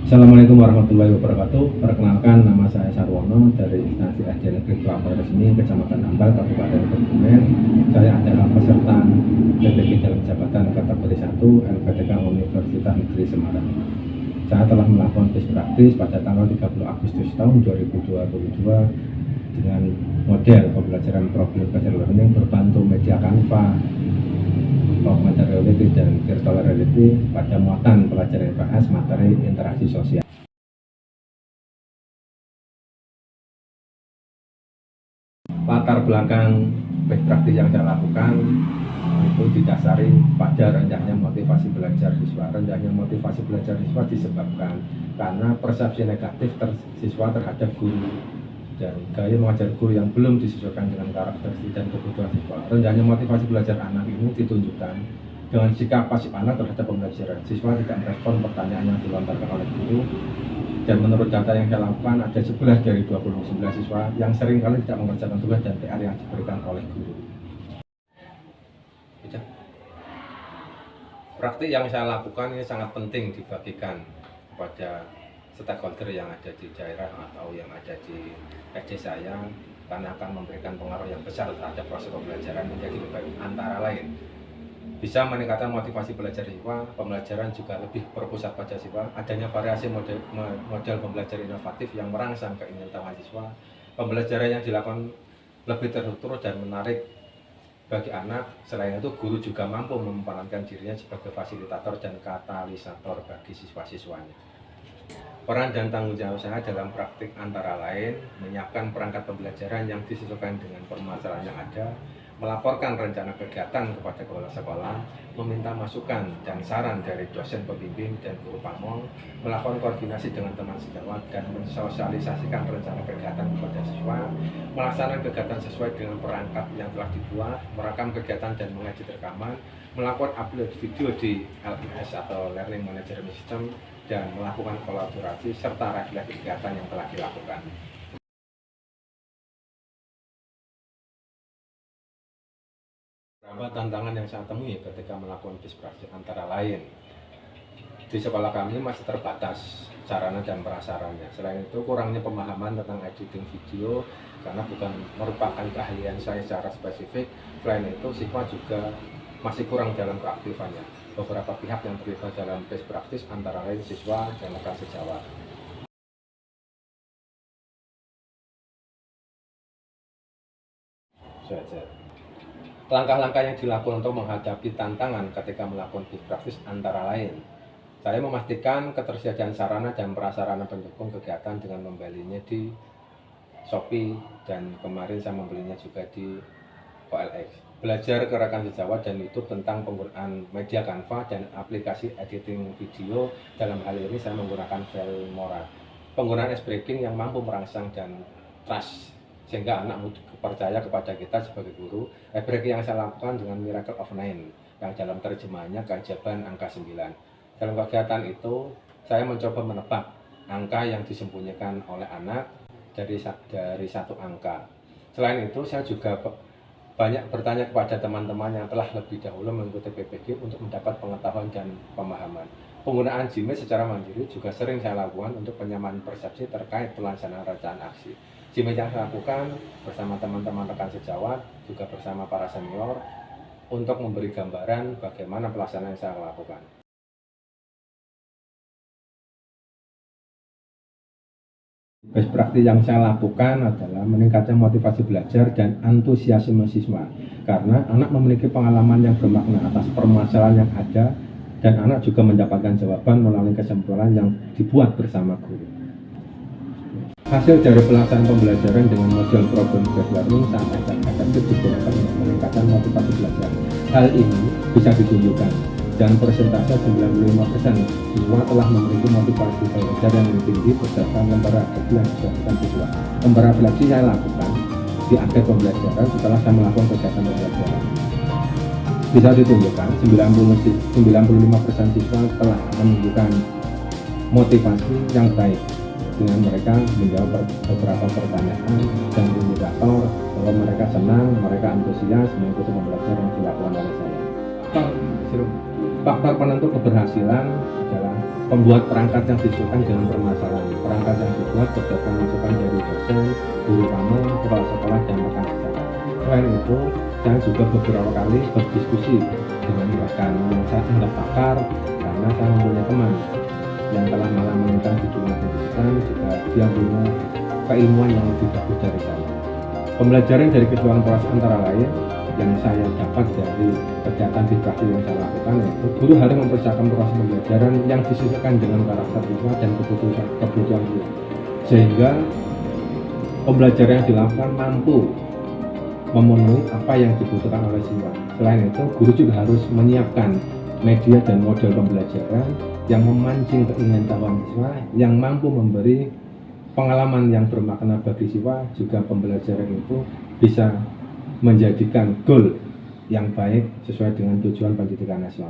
Assalamualaikum warahmatullahi wabarakatuh. Perkenalkan, nama saya Sarwono dari Instansi Ajian Negeri Kelapa Resmi Kecamatan Ambal, Kabupaten Kebumen. Saya adalah peserta PPG dalam jabatan kategori 1 LPTK Universitas Negeri Semarang. Saya telah melakukan tes praktis pada tanggal 30 Agustus tahun 2022 dengan model pembelajaran problem based learning berbantu media Canva, augmented reality dan virtual reality pada muatan pelajaran IPS materi interaksi sosial. Latar belakang best practice yang saya lakukan itu didasari pada rendahnya motivasi belajar siswa. Rendahnya motivasi belajar siswa disebabkan karena persepsi negatif siswa terhadap guru dan gaya mengajar guru yang belum disesuaikan dengan karakteristik dan kebutuhan siswa. Rendahnya motivasi belajar anak ini ditunjukkan dengan sikap pasif anak terhadap pembelajaran. Siswa tidak merespon pertanyaan yang dilontarkan oleh guru, dan menurut data yang saya lakukan ada 11 dari 29 siswa yang sering kali tidak mengerjakan tugas dan PR yang diberikan oleh guru. Praktik yang saya lakukan ini sangat penting dibagikan kepada stakeholder yang ada di daerah atau yang ada di SD saya, karena akan memberikan pengaruh yang besar terhadap proses pembelajaran menjadi lebih baik. Antara lain bisa meningkatkan motivasi belajar siswa, pembelajaran juga lebih berpusat pada siswa, adanya variasi model pembelajaran inovatif yang merangsang keingintahuan siswa, pembelajaran yang dilakukan lebih terstruktur dan menarik bagi anak. Selain itu, guru juga mampu memerankan dirinya sebagai fasilitator dan katalisator bagi siswa-siswanya. Peran dan tanggung jawab saya dalam praktik antara lain menyiapkan perangkat pembelajaran yang disesuaikan dengan permasalahan yang ada, melaporkan rencana kegiatan kepada kepala sekolah, meminta masukan dan saran dari dosen pembimbing dan guru pamong, melakukan koordinasi dengan teman sejawat dan mensosialisasikan rencana kegiatan kepada siswa, melaksanakan kegiatan sesuai dengan perangkat yang telah dibuat, merekam kegiatan dan mengedit rekaman, melakukan upload video di LMS atau Learning Management System, dan melakukan kolaborasi serta refleksi kegiatan yang telah dilakukan. Beberapa tantangan yang saya temui ketika melakukan best practice antara lain, di sekolah kami masih terbatas sarana dan prasarannya. Selain itu, kurangnya pemahaman tentang editing video karena bukan merupakan keahlian saya secara spesifik. Selain itu, siswa juga masih kurang dalam keaktifannya. Beberapa pihak yang terlibat dalam best practice antara lain siswa dan rekan sejawat. Langkah-langkah yang dilakukan untuk menghadapi tantangan ketika melakukan best practice antara lain, saya memastikan ketersediaan sarana dan prasarana pendukung kegiatan dengan membelinya di Shopee, dan kemarin saya membelinya juga di OLX. Belajar ke rekan sejawat dan YouTube tentang penggunaan media Canva dan aplikasi editing video. Dalam hal ini saya menggunakan Filmora. Penggunaan ice breaking yang mampu merangsang dan trust sehingga anak mudah percaya kepada kita sebagai guru. Ice breaking yang saya lakukan dengan Miracle of Nine yang dalam terjemahannya keajaiban angka 9. Dalam kegiatan itu saya mencoba menebak angka yang disembunyikan oleh anak dari satu angka. Selain itu, saya juga banyak bertanya kepada teman-teman yang telah lebih dahulu mengikuti PPG untuk mendapat pengetahuan dan pemahaman. Penggunaan Gmail secara mandiri juga sering saya lakukan untuk penyamaan persepsi terkait pelaksanaan rencana aksi. Gmail yang saya lakukan bersama teman-teman rekan sejawat, juga bersama para senior, untuk memberi gambaran bagaimana pelaksanaan yang saya lakukan. Best practice yang saya lakukan adalah meningkatkan motivasi belajar dan antusiasme siswa, karena anak memiliki pengalaman yang bermakna atas permasalahan yang ada, dan anak juga mendapatkan jawaban melalui kesimpulan yang dibuat bersama guru. Hasil dari pelaksanaan pembelajaran dengan model problem based learning sangat efektif digunakan untuk meningkatkan motivasi belajar. Hal ini bisa ditunjukkan dan persentase 95% siswa telah memiliki motivasi belajar yang lebih tinggi berdasarkan lembar refleksi yang dilakukan siswa. Lembar refleksi saya lakukan di akhir pembelajaran setelah saya melakukan kegiatan pembelajaran. Bisa ditunjukkan 95% siswa telah menunjukkan motivasi yang baik dengan mereka menjawab beberapa pertanyaan dan indikator bahwa mereka senang, mereka antusias mengikuti pembelajaran yang dilakukan oleh saya. Faktor penentu keberhasilan adalah pembuat perangkat yang disesuaikan dengan permasalahan. Perangkat yang dibuat berdasarkan masukan dari dosen, guru kamu, kepala sekolah, dan rekan sesama. Selain itu, saya juga beberapa kali berdiskusi dengan rekan yang saya anggap pakar, karena saya mempunyai teman yang telah mengincar di dunia pendidikan, juga dia punya keilmuan yang lebih bagus dari saya. Pembelajaran dari kejuaraan proses antara lain yang saya dapat dari kegiatan didakwah yang saya lakukan, yaitu guru harus mempersiapkan proses pembelajaran yang disesuaikan dengan karakter siswa dan kebutuhan siswa, sehingga pembelajaran yang dilakukan mampu memenuhi apa yang dibutuhkan oleh siswa. Selain itu, guru juga harus menyiapkan media dan model pembelajaran yang memancing keingintahuan siswa, yang mampu memberi pengalaman yang bermakna bagi siswa. Juga pembelajaran itu bisa menjadikan goal yang baik sesuai dengan tujuan pendidikan nasional.